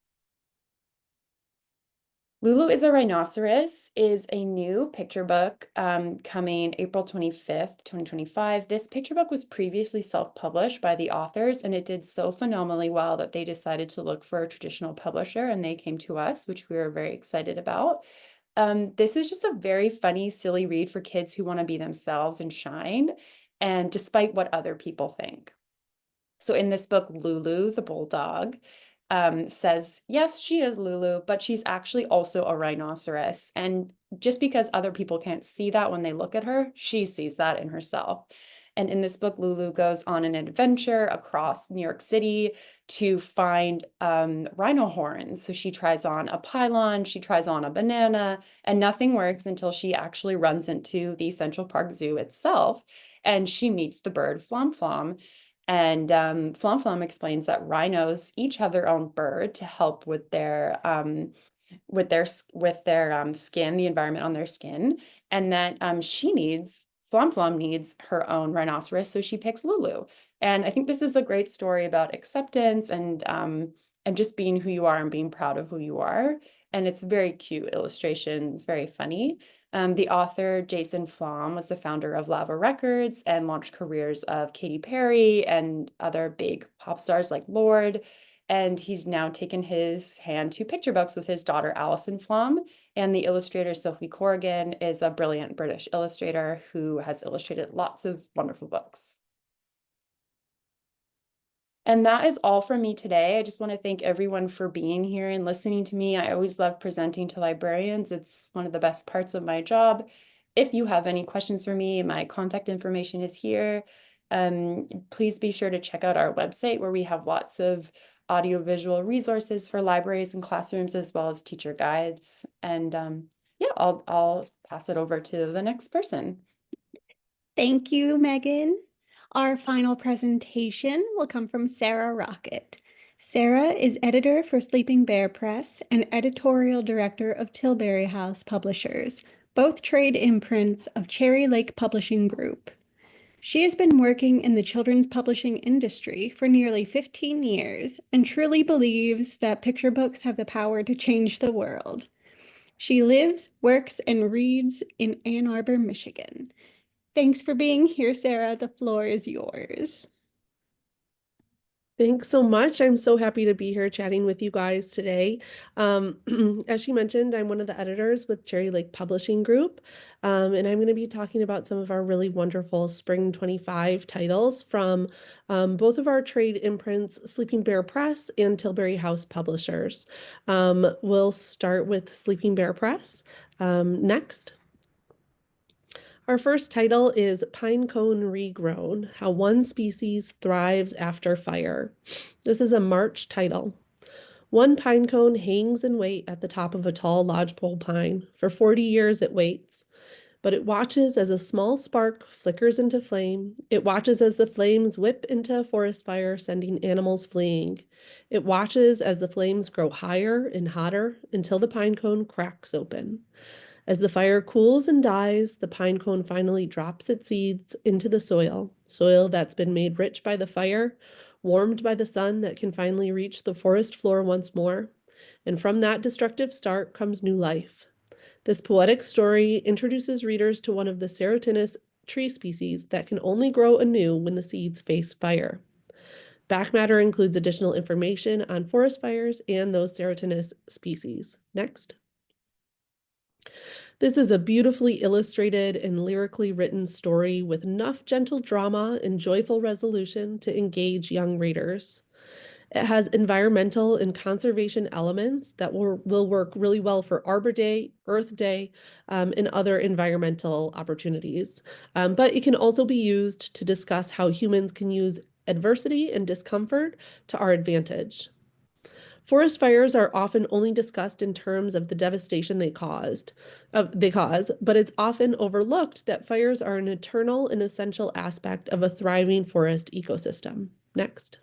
Lulu is a Rhinoceros is a new picture book coming April 25th, 2025. This picture book was previously self-published by the authors, and it did so phenomenally well that they decided to look for a traditional publisher, and they came to us, which we were very excited about. This is just a very funny, silly read for kids who want to be themselves and shine, and despite what other people think. So in this book, Lulu, the bulldog, says, yes, she is Lulu, but she's actually also a rhinoceros. And just because other people can't see that when they look at her, she sees that in herself. And in this book, Lulu goes on an adventure across New York City to find rhino horns. So she tries on a pylon, she tries on a banana, and nothing works until she actually runs into the Central Park Zoo itself, and she meets the bird Flom Flom. And Flom Flom explains that rhinos each have their own bird to help with their skin, the environment on their skin, and that Flom Flom needs her own rhinoceros, so she picks Lulu. And I think this is a great story about acceptance and just being who you are and being proud of who you are. And it's very cute illustrations, very funny. The author, Jason Flom, was the founder of Lava Records and launched careers of Katy Perry and other big pop stars like Lorde. And he's now taken his hand to picture books with his daughter, Alison Flom. And the illustrator, Sophie Corrigan, is a brilliant British illustrator who has illustrated lots of wonderful books. And that is all from me today. I just want to thank everyone for being here and listening to me. I always love presenting to librarians. It's one of the best parts of my job. If you have any questions for me, my contact information is here. Please be sure to check out our website where we have lots of audiovisual resources for libraries and classrooms, as well as teacher guides. And yeah, I'll pass it over to the next person. Thank you, Megan. Our final presentation will come from Sarah Rocket. Sarah is editor for Sleeping Bear Press and editorial director of Tilbury House Publishers, both trade imprints of Cherry Lake Publishing Group. She has been working in the children's publishing industry for nearly 15 years and truly believes that picture books have the power to change the world. She lives, works, and reads in Ann Arbor, Michigan. Thanks for being here, Sarah. The floor is yours. Thanks so much. I'm so happy to be here chatting with you guys today. As she mentioned, I'm one of the editors with Cherry Lake Publishing Group, and I'm going to be talking about some of our really wonderful Spring 25 titles from both of our trade imprints, Sleeping Bear Press and Tilbury House Publishers. We'll start with Sleeping Bear Press. Next. Our first title is Pinecone Regrown, How One Species Thrives After Fire. This is a March title. One pinecone hangs in wait at the top of a tall lodgepole pine. For 40 years it waits, but it watches as a small spark flickers into flame. It watches as the flames whip into a forest fire, sending animals fleeing. It watches as the flames grow higher and hotter until the pinecone cracks open. As the fire cools and dies, the pine cone finally drops its seeds into the soil that's been made rich by the fire, warmed by the sun that can finally reach the forest floor once more. And from that destructive start comes new life. This poetic story introduces readers to one of the serotinous tree species that can only grow anew when the seeds face fire. Back matter includes additional information on forest fires and those serotinous species. Next. This is a beautifully illustrated and lyrically written story with enough gentle drama and joyful resolution to engage young readers. It has environmental and conservation elements that will work really well for Arbor Day, Earth Day, and other environmental opportunities. But it can also be used to discuss how humans can use adversity and discomfort to our advantage. Forest fires are often only discussed in terms of the devastation they cause, but it's often overlooked that fires are an eternal and essential aspect of a thriving forest ecosystem. Next.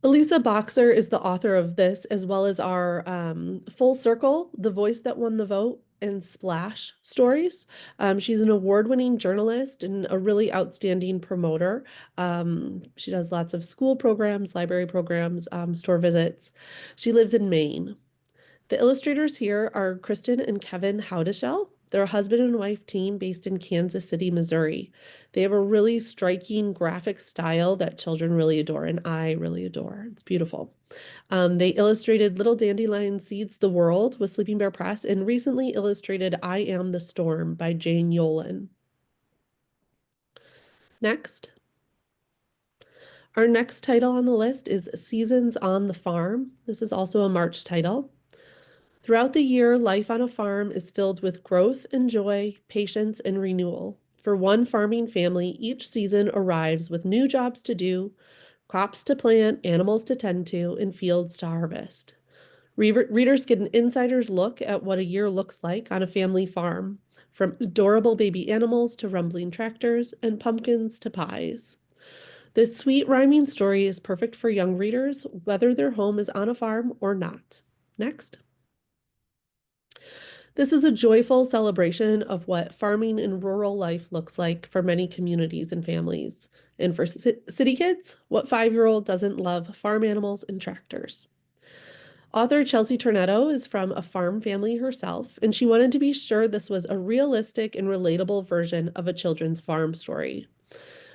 Elisa Boxer is the author of this, as well as our Full Circle, The Voice That Won the Vote, and Splash stories. She's an award-winning journalist and a really outstanding promoter. She does lots of school programs, library programs, store visits. She lives in Maine. The illustrators here are Kristen and Kevin Howdeshell. They're a husband and wife team based in Kansas City, Missouri. They have a really striking graphic style that children really adore, and I really adore. It's beautiful. They illustrated Little Dandelion Seeds the World with Sleeping Bear Press and recently illustrated I Am the Storm by Jane Yolen. Next. Our next title on the list is Seasons on the Farm. This is also a March title. Throughout the year, life on a farm is filled with growth and joy, patience and renewal. For one farming family, each season arrives with new jobs to do, crops to plant, animals to tend to, and fields to harvest. Readers get an insider's look at what a year looks like on a family farm, from adorable baby animals to rumbling tractors and pumpkins to pies. This sweet rhyming story is perfect for young readers, whether their home is on a farm or not. Next. This is a joyful celebration of what farming and rural life looks like for many communities and families. And for city kids, what 5-year-old doesn't love farm animals and tractors? Author Chelsea Tornetto is from a farm family herself, and she wanted to be sure this was a realistic and relatable version of a children's farm story.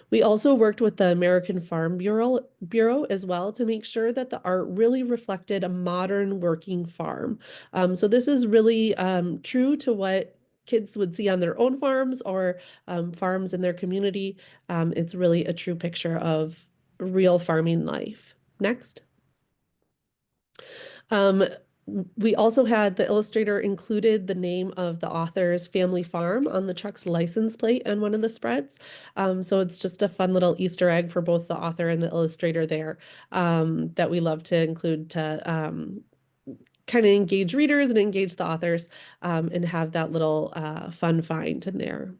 We also worked with the American Farm Bureau as well to make sure that the art really reflected a modern working farm. So this is really true to what kids would see on their own farms or farms in their community. It's really a true picture of real farming life. Next. We also had the illustrator included the name of the author's family farm on the truck's license plate on one of the spreads. So it's just a fun little Easter egg for both the author and the illustrator there that we love to include to kind of engage readers and engage the authors and have that little fun find in there.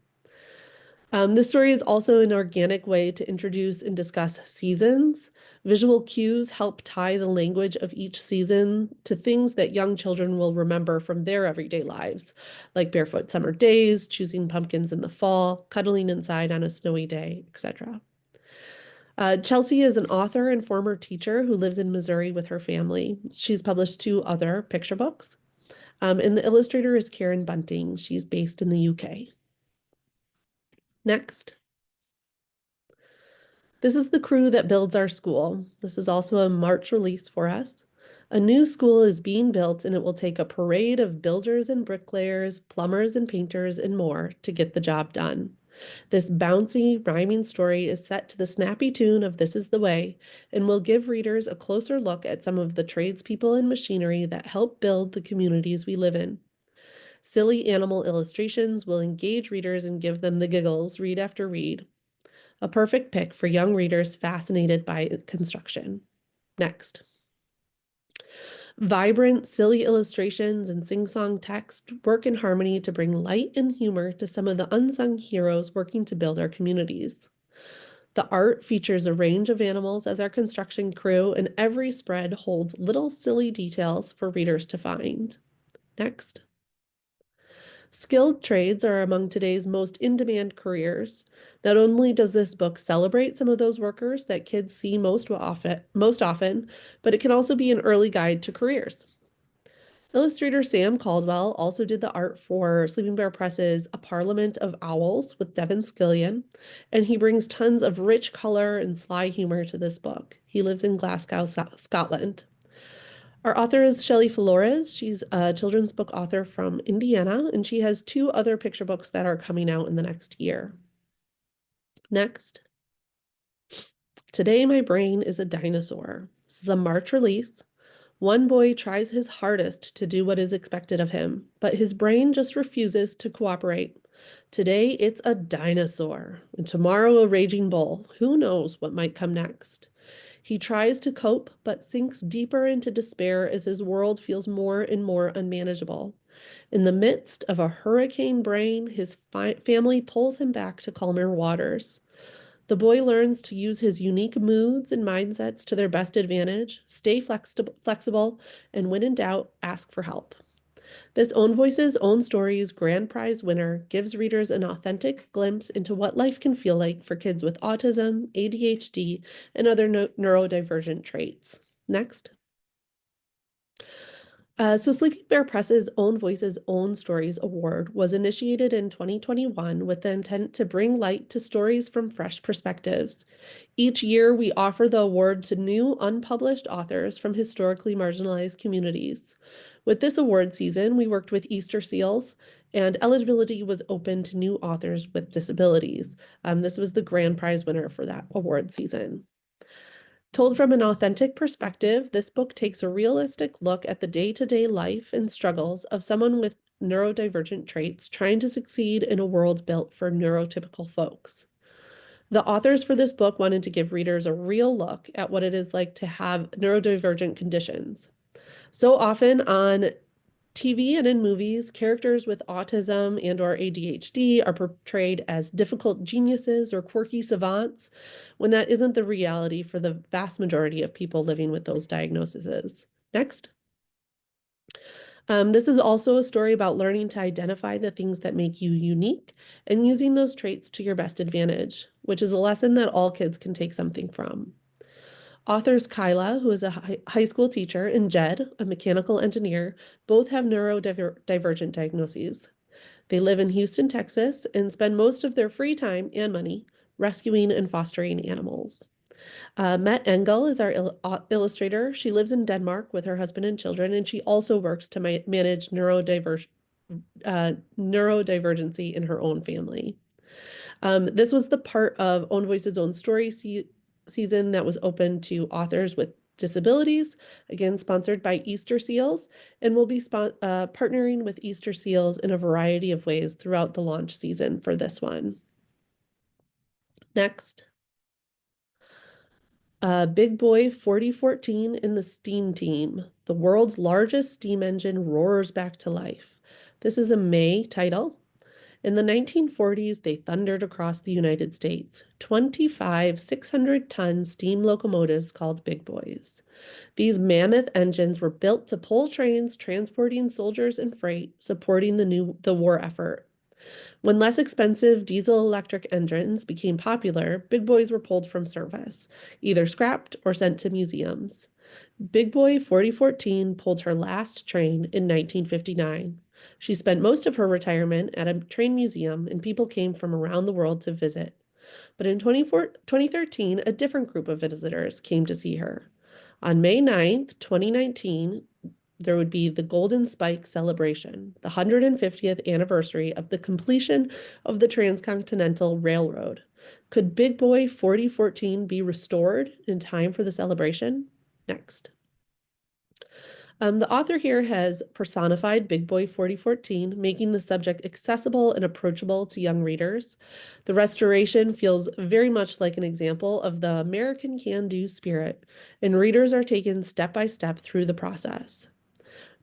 This story is also an organic way to introduce and discuss seasons. Visual cues help tie the language of each season to things that young children will remember from their everyday lives, like barefoot summer days, choosing pumpkins in the fall, cuddling inside on a snowy day, etc. Chelsea is an author and former teacher who lives in Missouri with her family. She's published 2 other picture books. And the illustrator is Karen Bunting. She's based in the UK. Next. This is the crew that builds our school. This is also a March release for us. A new school is being built, and it will take a parade of builders and bricklayers, plumbers and painters, and more to get the job done. This bouncy, rhyming story is set to the snappy tune of This Is the Way, and will give readers a closer look at some of the tradespeople and machinery that help build the communities we live in. Silly animal illustrations will engage readers and give them the giggles read after read. A perfect pick for young readers fascinated by construction. Next. Vibrant, silly illustrations and sing-song text work in harmony to bring light and humor to some of the unsung heroes working to build our communities. The art features a range of animals as our construction crew, and every spread holds little silly details for readers to find. Next. Skilled trades are among today's most in-demand careers. Not only does this book celebrate some of those workers that kids see most often, but it can also be an early guide to careers. Illustrator Sam Caldwell also did the art for Sleeping Bear Press's A Parliament of Owls with Devon Skillion, and he brings tons of rich color and sly humor to this book. He lives in Glasgow, Scotland. Our author is Shelley Flores. She's a children's book author from Indiana, and she has 2 other picture books that are coming out in the next year. Next. Today My Brain is a Dinosaur. This is a March release. One boy tries his hardest to do what is expected of him, but his brain just refuses to cooperate. Today it's a dinosaur, and tomorrow a raging bull. Who knows what might come next? He tries to cope, but sinks deeper into despair as his world feels more and more unmanageable. In the midst of a hurricane brain, his family pulls him back to calmer waters. The boy learns to use his unique moods and mindsets to their best advantage, stay flexible, and when in doubt, ask for help. This Own Voices, Own Stories grand prize winner gives readers an authentic glimpse into what life can feel like for kids with autism, ADHD, and other neurodivergent traits. Next. So Sleeping Bear Press's Own Voices, Own Stories Award was initiated in 2021 with the intent to bring light to stories from fresh perspectives. Each year, we offer the award to new unpublished authors from historically marginalized communities. With this award season, we worked with Easter Seals, and eligibility was open to new authors with disabilities. This was the grand prize winner for that award season. Told from an authentic perspective, this book takes a realistic look at the day-to-day life and struggles of someone with neurodivergent traits trying to succeed in a world built for neurotypical folks. The authors for this book wanted to give readers a real look at what it is like to have neurodivergent conditions. So often on TV and in movies, characters with autism and/or ADHD are portrayed as difficult geniuses or quirky savants, when that isn't the reality for the vast majority of people living with those diagnoses. Next. This is also a story about learning to identify the things that make you unique and using those traits to your best advantage, which is a lesson that all kids can take something from. Authors Kyla, who is a high school teacher, and Jed, a mechanical engineer, both have neurodivergent diagnoses. They live in Houston, Texas, and spend most of their free time and money rescuing and fostering animals. Met Engel is our illustrator. She lives in Denmark with her husband and children, and she also works to manage neurodivergency in her own family. This was the part of Own Voices, Own Story season that was open to authors with disabilities, again, sponsored by Easter Seals, and we'll be partnering with Easter Seals in a variety of ways throughout the launch season for this one. Next. Big Boy 4014 in the Steam Team. The world's largest steam engine roars back to life. This is a May title. In the 1940s, they thundered across the United States, 25 600-ton steam locomotives called Big Boys. These mammoth engines were built to pull trains transporting soldiers and freight, supporting the war effort. When less expensive diesel-electric engines became popular, Big Boys were pulled from service, either scrapped or sent to museums. Big Boy 4014 pulled her last train in 1959. She spent most of her retirement at a train museum, and people came from around the world to visit. But in 2013, a different group of visitors came to see her. On May 9th, 2019, there would be the Golden Spike celebration, the 150th anniversary of the completion of the Transcontinental Railroad. Could Big Boy 4014 be restored in time for the celebration? Next. The author here has personified Big Boy 4014, making the subject accessible and approachable to young readers. The restoration feels very much like an example of the American can-do spirit, and readers are taken step by step through the process.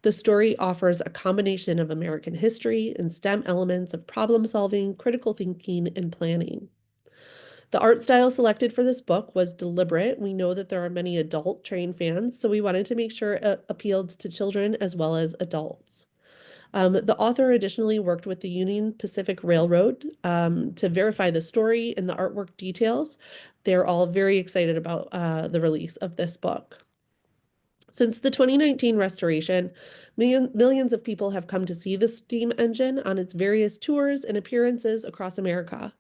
The story offers a combination of American history and STEM elements of problem solving, critical thinking, and planning. The art style selected for this book was deliberate. We know that there are many adult train fans, so we wanted to make sure it appealed to children as well as adults. The author additionally worked with the Union Pacific Railroad to verify the story and the artwork details. They're all very excited about the release of this book. Since the 2019 restoration, millions of people have come to see the steam engine on its various tours and appearances across America.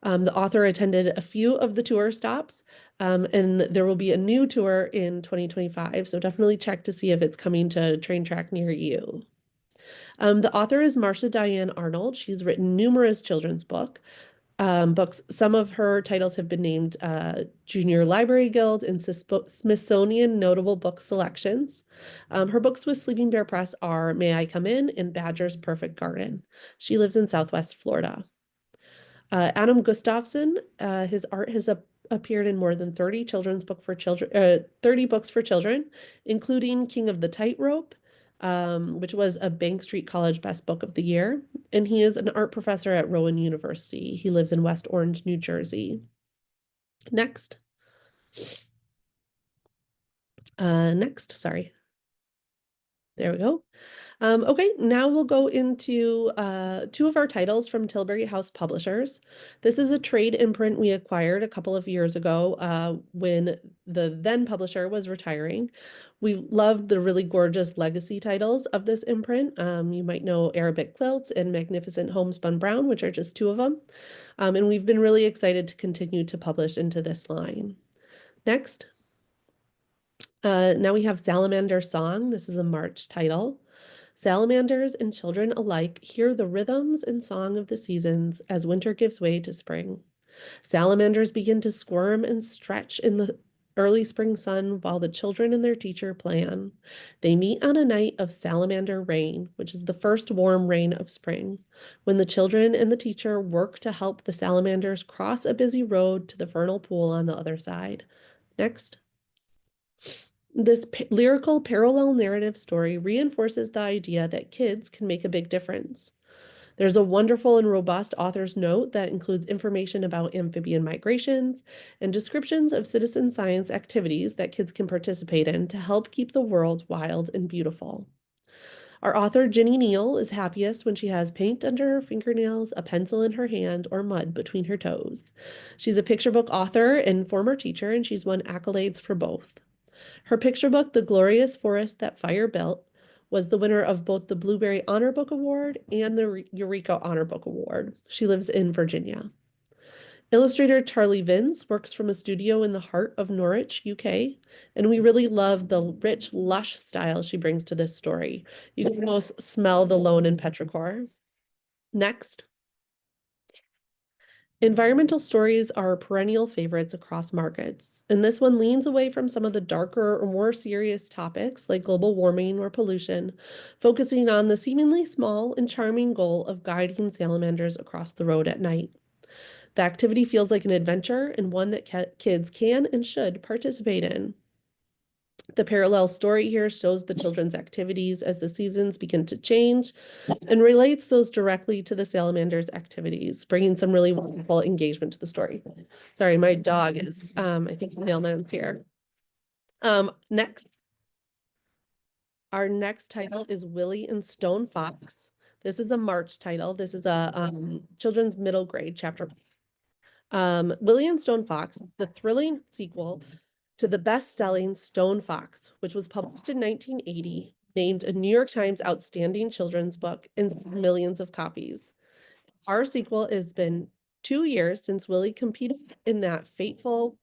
The author attended a few of the tour stops, and there will be a new tour in 2025, so definitely check to see if it's coming to train track near you. The author is Marcia Diane Arnold. She's written numerous children's books. Some of her titles have been named Junior Library Guild and Smithsonian Notable Book Selections. Her books with Sleeping Bear Press are May I Come In and Badger's Perfect Garden. She lives in Southwest Florida. Adam Gustafson, his art has appeared in more than 30 children's book for children, 30 books for children, including King of the Tightrope, which was a Bank Street College Best Book of the Year. And he is an art professor at Rowan University. He lives in West Orange, New Jersey. Next. Sorry. There we go. Okay, now we'll go into two of our titles from Tilbury House Publishers. This is a trade imprint we acquired a couple of years ago when the then publisher was retiring. We loved the really gorgeous legacy titles of this imprint. You might know Arabic Quilts and Magnificent Homespun Brown, which are just two of them. And we've been really excited to continue to publish into this line. Next. Now we have Salamander Song. This is a March title. Salamanders and children alike hear the rhythms and song of the seasons as winter gives way to spring. Salamanders begin to squirm and stretch in the early spring sun while the children and their teacher plan. They meet on a night of salamander rain, which is the first warm rain of spring, when the children and the teacher work to help the salamanders cross a busy road to the vernal pool on the other side. Next. This lyrical parallel narrative story reinforces the idea that kids can make a big difference. There's a wonderful and robust author's note that includes information about amphibian migrations and descriptions of citizen science activities that kids can participate in to help keep the world wild and beautiful. Our author, Ginny Neal, is happiest when she has paint under her fingernails, a pencil in her hand, or mud between her toes. She's a picture book author and former teacher, and she's won accolades for both. Her picture book, The Glorious Forest That Fire Built, was the winner of both the Blueberry Honor Book Award and the Eureka Honor Book Award. She lives in Virginia. Illustrator Charlie Vince works from a studio in the heart of Norwich, UK, and we really love the rich, lush style she brings to this story. You can almost smell the loam and petrichor. Next. Environmental stories are perennial favorites across markets, and this one leans away from some of the darker or more serious topics like global warming or pollution, focusing on the seemingly small and charming goal of guiding salamanders across the road at night. The activity feels like an adventure and one that kids can and should participate in. The parallel story here shows the children's activities as the seasons begin to change and relates those directly to the salamanders' activities, bringing some really wonderful engagement to the story. Sorry, my dog is, I think Mailman's here. Next. Our next title is Willie and Stone Fox. This is a March title. This is a children's middle grade chapter. Willie and Stone Fox is the thrilling sequel to the best-selling Stone Fox, which was published in 1980, named a New York Times Outstanding Children's Book, and sold millions of copies. Our sequel has been 2 years since Willie competed in that fateful,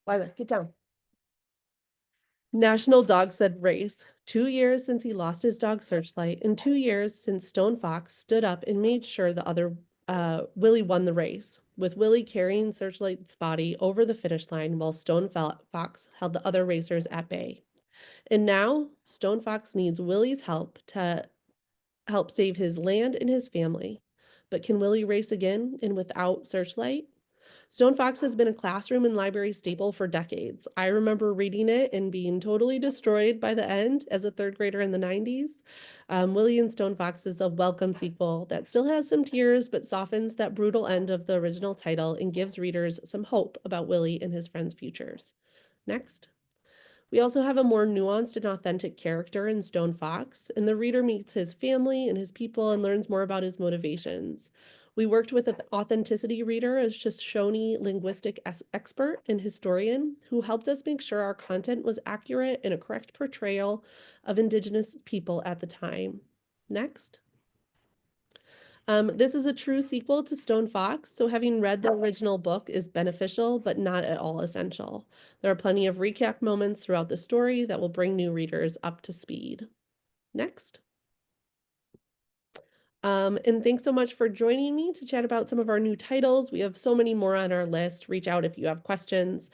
Liza, get down. National Dog Sled Race. 2 years since he lost his dog Searchlight, and 2 years since Stone Fox stood up and made sure the other Willie won the race, with Willie carrying Searchlight's body over the finish line while Stone Fox held the other racers at bay. And now Stone Fox needs Willie's help to help save his land and his family. But can Willie race again and without Searchlight? Stone Fox has been a classroom and library staple for decades. I remember reading it and being totally destroyed by the end as a third grader in the 90s. Willie and Stone Fox is a welcome sequel that still has some tears, but softens that brutal end of the original title and gives readers some hope about Willie and his friends' futures. Next. We also have a more nuanced and authentic character in Stone Fox, and the reader meets his family and his people and learns more about his motivations. We worked with an authenticity reader, a Shoshone linguistic expert and historian, who helped us make sure our content was accurate and a correct portrayal of Indigenous people at the time. Next. This is a true sequel to Stone Fox, so having read the original book is beneficial, but not at all essential. There are plenty of recap moments throughout the story that will bring new readers up to speed. Next. And thanks so much for joining me to chat about some of our new titles. We have so many more on our list. Reach out if you have questions.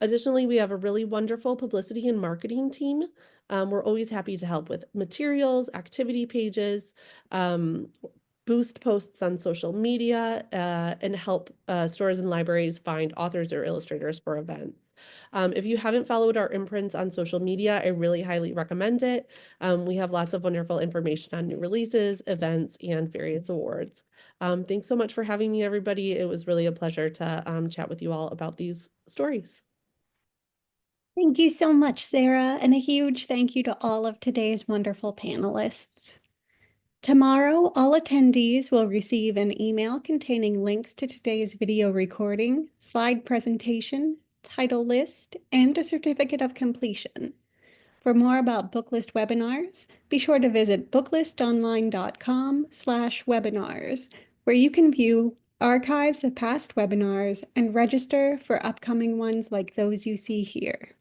Additionally, we have a really wonderful publicity and marketing team. We're always happy to help with materials, activity pages, boost posts on social media, and help stores and libraries find authors or illustrators for events. If you haven't followed our imprints on social media, I really highly recommend it. We have lots of wonderful information on new releases, events, and various awards. Thanks so much for having me, everybody. It was really a pleasure to chat with you all about these stories. Thank you so much, Sarah, and a huge thank you to all of today's wonderful panelists. Tomorrow, all attendees will receive an email containing links to today's video recording, slide presentation, title list, and a certificate of completion. For more about Booklist webinars, be sure to visit booklistonline.com/webinars, where you can view archives of past webinars and register for upcoming ones like those you see here.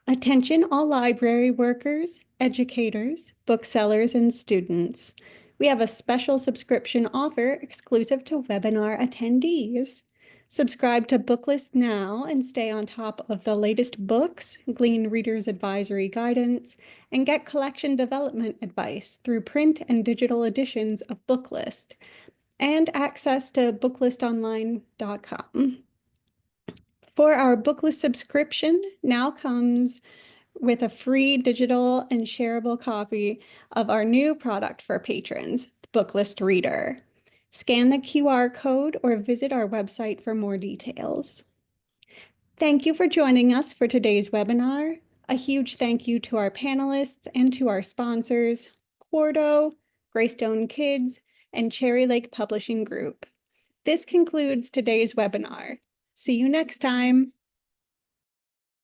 Attention all library workers, educators, booksellers, and students. We have a special subscription offer exclusive to webinar attendees. Subscribe to Booklist now and stay on top of the latest books, glean readers' advisory guidance, and get collection development advice through print and digital editions of Booklist, and access to booklistonline.com. For our Booklist subscription now comes with a free digital and shareable copy of our new product for patrons, Booklist Reader. Scan the QR code or visit our website for more details. Thank you for joining us for today's webinar. A huge thank you to our panelists and to our sponsors, Quarto, Greystone Kids, and Cherry Lake Publishing Group. This concludes today's webinar. See you next time.